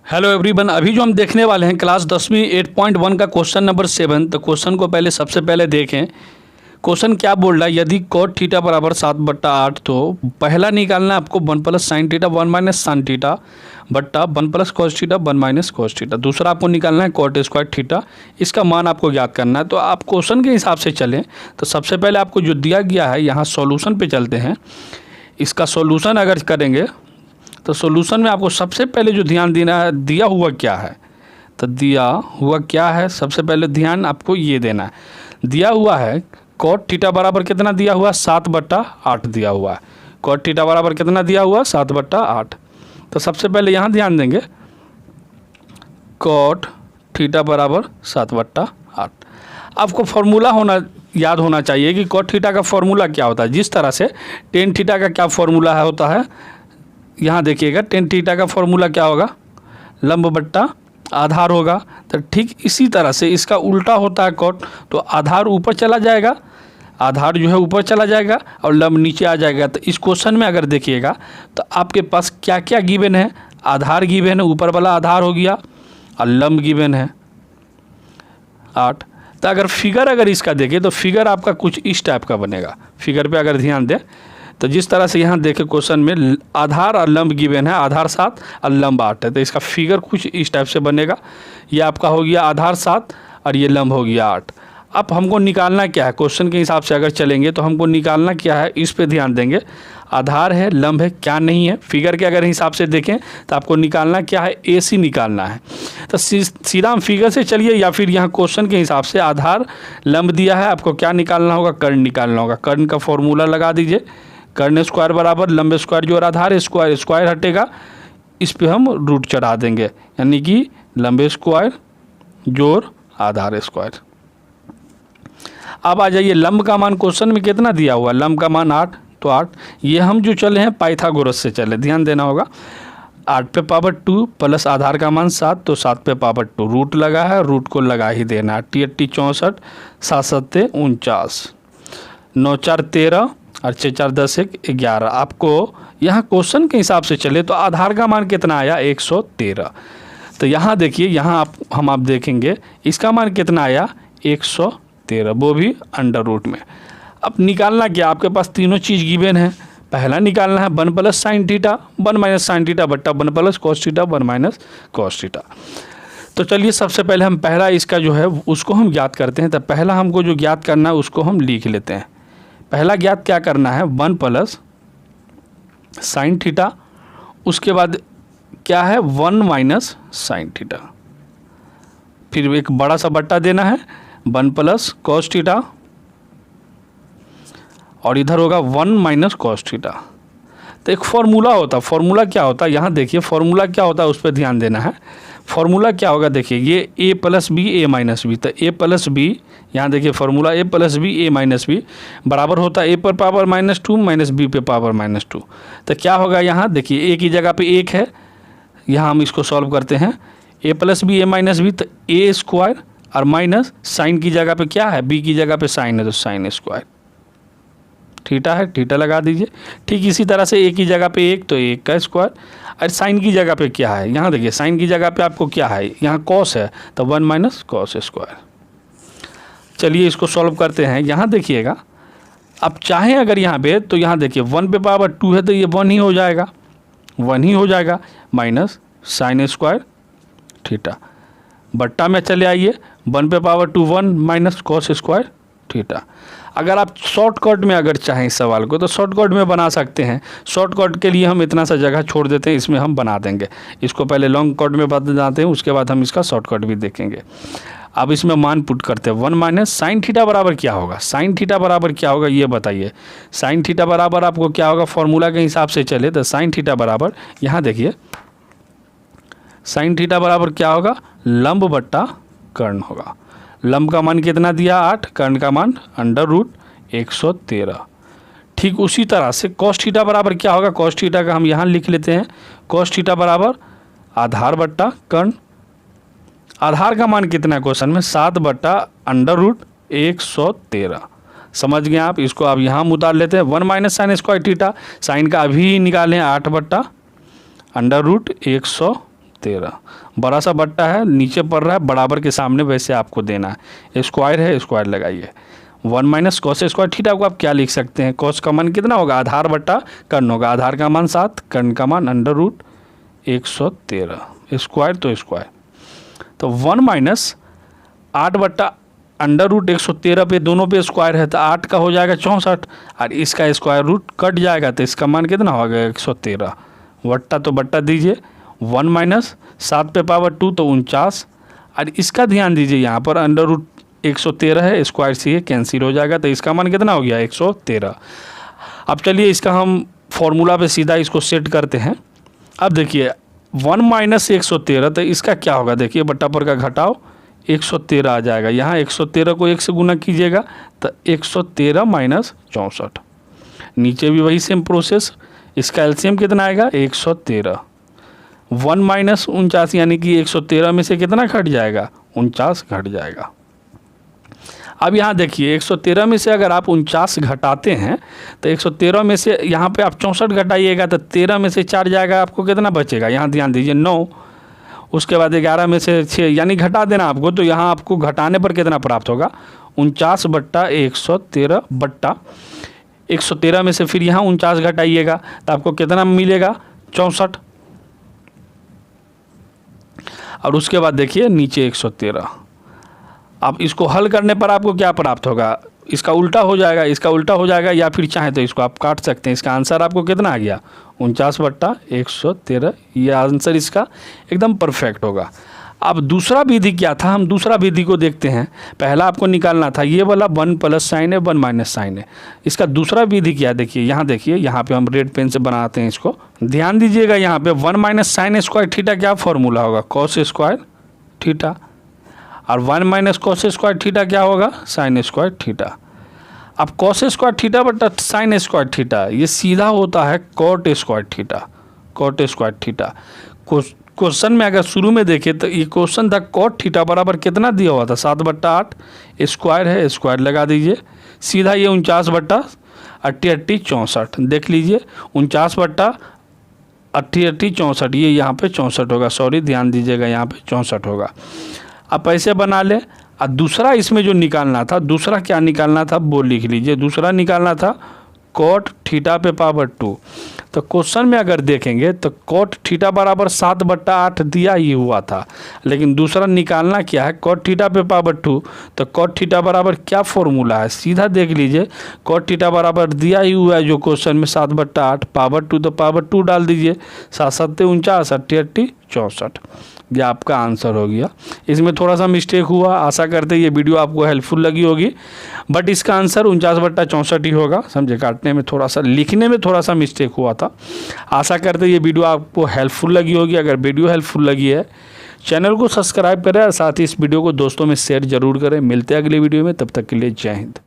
Hello everyone, अभी जो हम देखने वाले हैं क्लास 10वीं 8.1 का क्वेश्चन नंबर 7। तो क्वेश्चन को सबसे पहले देखें। क्वेश्चन क्या बोल रहा है, यदि cot थीटा बराबर 7/8 तो पहला निकालना है आपको 1 plus sine theta 1 minus sine theta बट्टा 1 plus cos theta 1 minus cos theta. दूसरा आपको निकालना है कॉट स्क्वायर थीटा, इसका मान आपको ज्ञात करना है। तो आप क्वेश्चन के हिसाब से चलें तो सबसे पहले आपको जो दिया गया है यहाँ सॉल्यूशन पे चलते हैं। इसका सॉल्यूशन अगर करेंगे तो सॉल्यूशन में आपको सबसे पहले जो ध्यान देना है, दिया हुआ क्या है। तो दिया हुआ क्या है, सबसे पहले ध्यान आपको ये देना है। दिया हुआ है कॉट थीटा बराबर कितना दिया हुआ, 7/8 दिया हुआ है। कॉट थीटा बराबर कितना दिया हुआ, 7/8। तो सबसे पहले यहाँ ध्यान देंगे कॉट थीटा बराबर 7/8। आपको फॉर्मूला याद होना चाहिए कि कॉट थीटा का फॉर्मूला क्या होता है। जिस तरह से टेन थीटा का क्या फॉर्मूला होता है, यहाँ देखिएगा टेन थीटा का फॉर्मूला क्या होगा, लंब बट्टा आधार होगा। तो ठीक इसी तरह से इसका उल्टा होता है कॉट। तो आधार ऊपर चला जाएगा, आधार जो है ऊपर चला जाएगा और लंब नीचे आ जाएगा। तो इस क्वेश्चन में अगर देखिएगा तो आपके पास क्या क्या गिवन है, आधार गिवन है, ऊपर वाला आधार हो गया और लंब गिवन है 8। तो अगर फिगर इसका देखें तो फिगर आपका कुछ इस टाइप का बनेगा। फिगर पे अगर ध्यान दें तो जिस तरह से यहाँ देखें क्वेश्चन में आधार और लंब गिवन है, आधार 7 और लंब 8 है। तो इसका फिगर कुछ इस टाइप से बनेगा। ये आपका हो गया आधार 7 और ये लंब हो गया 8। अब हमको निकालना क्या है, क्वेश्चन के हिसाब से अगर चलेंगे तो हमको निकालना क्या है, इस पे ध्यान देंगे। आधार है, लंब है, क्या नहीं है। फिगर के अगर हिसाब से देखें तो आपको निकालना क्या है, AC निकालना है। तो सीधा हम फिगर से चलिए या फिर यहाँ क्वेश्चन के हिसाब से आधार लंब दिया है, आपको क्या निकालना होगा, कर्ण निकालना होगा। कर्ण का फॉर्मूला लगा दीजिए, कर्ण स्क्वायर बराबर लंब स्क्वायर जोड़ आधार स्क्वायर, स्क्वायर हटेगा, इस पे हम रूट चढ़ा देंगे, यानी कि लंब स्क्वायर जोड़ आधार स्क्वायर। अब आ जाइए लंब का मान क्वेश्चन में कितना दिया हुआ है, लंब का मान 8। तो 8 ये हम जो चले हैं पाइथागोरस से चले, ध्यान देना होगा। 8 पे पावर 2 प्लस आधार का मान 7, तो 7 पे पावर 2 रूट लगा है, रूट को लगा ही देना। 8 64, 7 7 49, 9 4 13 और 6 4 10 1 11। आपको यहाँ क्वेश्चन के हिसाब से चले तो आधार का मान कितना आया, 113। तो यहाँ देखिए, यहाँ आप देखेंगे इसका मान कितना आया, 113, वो भी अंडर रूट में। अब निकालना क्या, आपके पास तीनों चीज़ गिवन है। पहला निकालना है 1 plus sine theta 1 minus sine theta बट्टा 1 plus cos theta 1 minus cos theta. तो चलिए सबसे पहले हम पहला इसका जो है उसको हम ज्ञात करते हैं। तो पहला हमको जो ज्ञात करना है उसको हम लिख लेते हैं। पहला ज्ञात क्या करना है, 1 प्लस साइन थीटा, उसके बाद क्या है 1 माइनस साइन थीटा, फिर एक बड़ा सा बट्टा देना है 1 प्लस कॉस थीटा और इधर होगा 1 माइनस कॉस थीटा। तो एक फॉर्मूला होता है, फॉर्मूला क्या होता है, यहाँ देखिए फॉर्मूला क्या होता है उस पर ध्यान देना है। फॉर्मूला क्या होगा, देखिए ये a plus b a minus b. तो a प्लस बी, यहाँ देखिए formula a plus b a minus b बराबर होता है a पर पावर -2 माइनस b पे पावर -2। तो क्या होगा, यहाँ देखिए a की जगह पे 1 है, यहाँ हम इसको सॉल्व करते हैं। a plus b a minus b, तो a स्क्वायर और माइनस साइन की जगह पे क्या है, b की जगह पे साइन है तो साइन स्क्वायर, थीटा है थीटा लगा दीजिए। ठीक इसी तरह से a की जगह पे 1 तो 1 का स्क्वायर, और साइन की जगह पे क्या है, यहाँ देखिए साइन की जगह पे आपको क्या है, यहाँ कॉस है तो 1 माइनस कॉस स्क्वायर। चलिए इसको सॉल्व करते हैं। यहाँ देखिएगा अब चाहें अगर यहाँ पे तो यहाँ देखिए 1 पे पावर 2 है तो ये 1 ही हो जाएगा, 1 ही हो जाएगा, माइनस साइन स्क्वायर थीटा बट्टा में चले आइए 1 पे power 2 1 minus cos square theta. अगर आप शॉर्टकट में अगर चाहें इस सवाल को तो शॉर्टकट में बना सकते हैं। शॉर्टकट के लिए हम इतना सा जगह छोड़ देते हैं, इसमें हम बना देंगे। इसको पहले लॉन्ग कट में बनाते हैं, उसके बाद हम इसका शॉर्टकट भी देखेंगे। अब इसमें मान पुट करते हैं 1 माइनस साइन थीटा बराबर क्या होगा, साइन थीटा बराबर क्या होगा ये बताइए। साइन थीटा बराबर आपको क्या होगा, फॉर्मूला के हिसाब से चले तो साइन थीटा बराबर, यहाँ देखिए साइन थीटा बराबर क्या होगा, लंब बट्टा कर्ण होगा। लंब का मान कितना दिया 8, कर्ण का मान अंडर रूट 113। ठीक उसी तरह से कॉस थीटा बराबर क्या होगा, कॉस थीटा का हम यहाँ लिख लेते हैं। कॉस थीटा बराबर आधार बट्टा कर्ण, आधार का मान कितना है क्वेश्चन में, 7 बट्टा अंडर रूट 113। समझ गए आप, इसको आप यहाँ उतार लेते हैं। 1 minus sine square theta, sine का अभी निकालें 8 बट्टा अंडर रूट 113। 113। बड़ा सा बट्टा है, नीचे पड़ रहा है, बराबर के सामने वैसे आपको देना है। स्क्वायर है, स्क्वायर लगाइए। 1 माइनस कॉस स्क्वायर थीटा को आप क्या लिख सकते हैं? कॉस का मान कितना होगा? आधार बट्टा कर्ण होगा। आधार का मान 7, कर्ण का मान अंडर रूट 113, स्क्वायर तो स्क्वायर। तो 1 माइनस 8 बट्टा अंडर रूट 113 पे दोनों पे स्क्वायर है, तो 8 का हो जाएगा 64 और इसका स्क्वायर रूट कट जाएगा, तो इसका मान कितना होगा? 113। बट्टा तो बट्टा दीजिए, 1 माइनस 7 पे पावर 2 तो 49, और इसका ध्यान दीजिए यहाँ पर अंडर रूट 113 है, स्क्वायर से ये कैंसिल हो जाएगा, तो इसका मान कितना हो गया? 113। अब चलिए इसका हम फॉर्मूला पे सीधा इसको सेट करते हैं। अब देखिए 1 माइनस 113, तो इसका क्या होगा? देखिए बट्टा पर का घटाओ 113 आ जाएगा। यहाँ 113 को 1 से गुना कीजिएगा तो 113 माइनस 64। नीचे भी वही सेम प्रोसेस, इसका एलसीएम कितना आएगा? 113। 1 माइनस 49 यानी कि 113 में से कितना घट जाएगा? 49 घट जाएगा। अब यहाँ देखिए 113 में से अगर आप 49 घटाते हैं तो 113 में से यहाँ पे आप 64 घटाइएगा तो 13 में से 4 जाएगा, आपको कितना बचेगा? यहाँ ध्यान दीजिए 9। उसके बाद 11 में से 6 यानी घटा देना आपको, तो यहाँ आपको घटाने पर कितना प्राप्त होगा? 49 बट्टा 113 बट्टा 113 में से फिर यहाँ 49 घटाइएगा तो आपको कितना मिलेगा? 64। और उसके बाद देखिए नीचे 113। अब इसको हल करने पर आपको क्या प्राप्त होगा? इसका उल्टा हो जाएगा, इसका उल्टा हो जाएगा, या फिर चाहे तो इसको आप काट सकते हैं। इसका आंसर आपको कितना आ गया? 49 बट्टा 113। ये आंसर इसका एकदम परफेक्ट होगा। अब दूसरा विधि क्या था, हम दूसरा विधि को देखते हैं। पहला आपको निकालना था ये वाला 1 प्लस साइन है 1 माइनस साइन है। इसका दूसरा विधि क्या? देखिए यहाँ पे हम रेड पेन से बनाते हैं इसको। ध्यान दीजिएगा यहाँ पे 1 माइनस साइन स्क्वायर थीटा क्या फॉर्मूला होगा? Cos square theta. और 1 माइनस कॉस स्क्वायर थीटा क्या होगा? Sine square theta. अब कॉस स्क्वायर थीटा बटा साइन स्क्वायर थीटा ये सीधा होता है cot square theta. Cot square theta question में अगर शुरू में देखें तो ये क्वेश्चन था कॉट थीटा बराबर कितना दिया हुआ था? 7 बट्टा 8, स्क्वायर है, स्क्वायर लगा दीजिए। सीधा ये 49 बट्टा 88 64, देख लीजिए 49 बट्टा 88 64, ये यहाँ पे 64 होगा। सॉरी, ध्यान दीजिएगा यहाँ पे 64 होगा। आप ऐसे बना लें। और दूसरा इसमें जो निकालना था, दूसरा क्या निकालना था वो लिख लीजिए। दूसरा निकालना था कॉट थीटा पे पावर 2। तो क्वेश्चन में अगर देखेंगे तो कॉट थीटा बराबर 7 बट्टा 8 दिया ही हुआ था, लेकिन दूसरा निकालना क्या है? कॉट थीटा पे पावर 2। तो कॉट थीटा बराबर क्या फॉर्मूला है? सीधा देख लीजिए, कॉट थीटा बराबर दिया ही हुआ है जो क्वेश्चन में 7 बट्टा 8 पावर 2, तो पावर 2 डाल दीजिए। 7 7 49 88 64, ये आपका आंसर हो गया। इसमें थोड़ा सा मिस्टेक हुआ, आशा करते ये वीडियो आपको हेल्पफुल लगी होगी, बट इसका आंसर 49 बट्टा 64 ही होगा। समझे, काटने में थोड़ा सा, लिखने में थोड़ा सा मिस्टेक हुआ था। आशा करते ये वीडियो आपको हेल्पफुल लगी होगी। अगर वीडियो हेल्पफुल लगी है चैनल को सब्सक्राइब करें और साथ ही इस वीडियो को दोस्तों में शेयर जरूर करें। मिलते हैं अगले वीडियो में, तब तक के लिए जय हिंद।